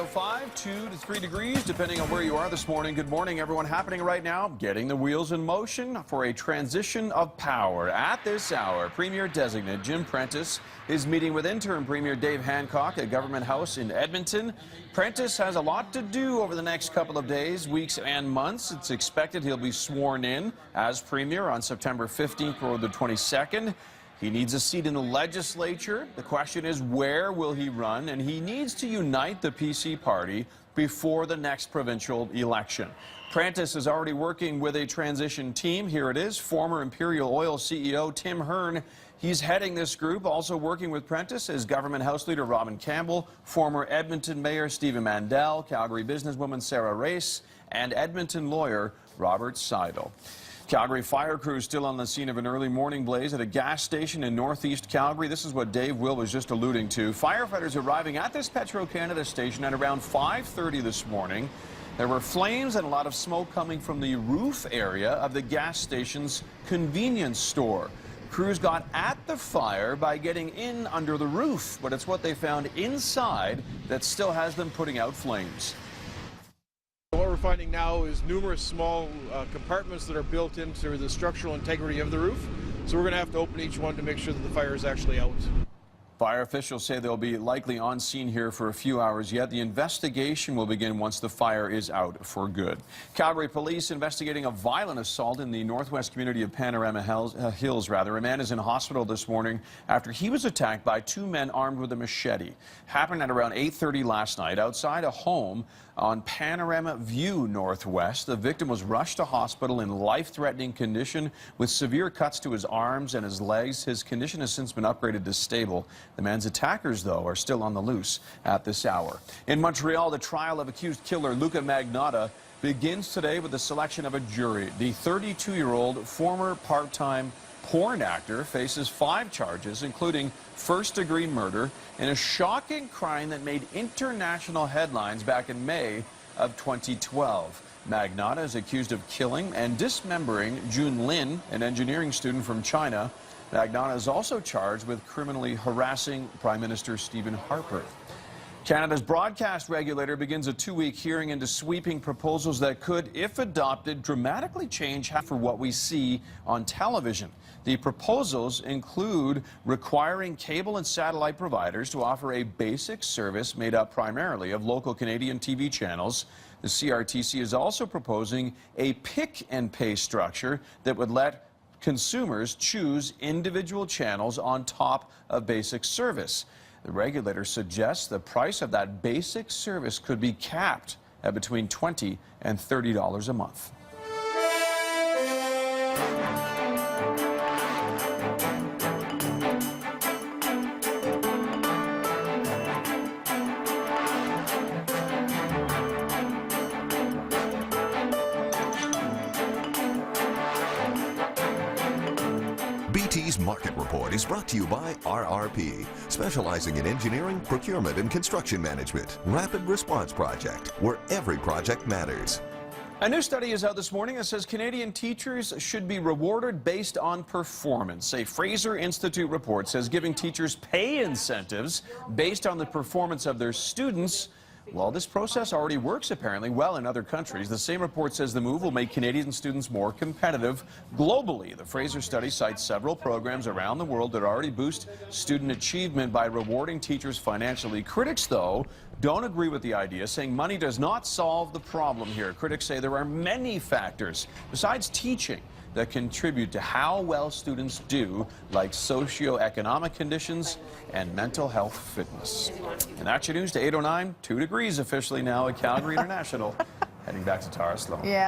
5, 2 to 3 degrees, depending on where you are this morning. Good morning, everyone. Happening right now, getting the wheels in motion for a transition of power. At this hour, Premier Designate Jim Prentice is meeting with interim Premier Dave Hancock at Government House in Edmonton. Prentice has a lot to do over the next couple of days, weeks, and months. It's expected he'll be sworn in as Premier on September 15th or the 22nd. He needs a seat in the legislature. The question is, where will he run? And he needs to unite the PC party before the next provincial election. Prentice is already working with a transition team. Here it is, former Imperial Oil CEO Tim Hearn. He's heading this group. Also working with Prentice is Government House Leader Robin Campbell, former Edmonton Mayor Stephen Mandel, Calgary businesswoman Sarah Race, and Edmonton lawyer Robert Seidel. Calgary fire crews still on the scene of an early morning blaze at a gas station in northeast Calgary. This is what Dave Will was just alluding to. Firefighters arriving at this Petro-Canada station at around 5:30 this morning. There were flames and a lot of smoke coming from the roof area of the gas station's convenience store. Crews got at the fire by getting in under the roof, but it's what they found inside that still has them putting out flames. What we're finding now is numerous small compartments that are built into the structural integrity of the roof. So we're going to have to open each one to make sure that the fire is actually out. Fire officials say they'll be likely on scene here for a few hours yet. The investigation will begin once the fire is out for good. Calgary police investigating a violent assault in the northwest community of Panorama Hills. A man is in hospital this morning after he was attacked by two men armed with a machete. Happened at around 8:30 last night outside a home on Panorama View Northwest. The victim was rushed to hospital in life-threatening condition with severe cuts to his arms and his legs. His condition has since been upgraded to stable. The man's attackers, though, are still on the loose at this hour. In Montreal, the trial of accused killer Luca Magnotta begins today with the selection of a jury. The 32-year-old former part-time porn actor faces 5 charges, including first-degree murder in a shocking crime that made international headlines back in May of 2012. Magnotta is accused of killing and dismembering Jun Lin, an engineering student from China. Magnotta is also charged with criminally harassing Prime Minister Stephen Harper. Canada's broadcast regulator begins a 2-week hearing into sweeping proposals that could, if adopted, dramatically change for what we see on television. The proposals include requiring cable and satellite providers to offer a basic service made up primarily of local Canadian TV channels. The CRTC is also proposing a pick-and-pay structure that would let consumers choose individual channels on top of basic service. The regulator suggests the price of that basic service could be capped at between $20 and $30 a month. BT's Market Report is brought to you by RRP, specializing in engineering, procurement, and construction management. Rapid Response Project, where every project matters. A new study is out this morning that says Canadian teachers should be rewarded based on performance. A Fraser Institute report says giving teachers pay incentives based on the performance of their students. Well, this process already works apparently well in other countries. The same report says the move will make Canadian students more competitive globally. The Fraser study cites several programs around the world that already boost student achievement by rewarding teachers financially. Critics, though, don't agree with the idea, saying money does not solve the problem here. Critics say there are many factors besides teaching that contribute to how well students do, like socioeconomic conditions and mental health fitness. And that's your news to 8:09, 2 degrees officially now at Calgary International. Heading back to Tara Sloan. Yeah.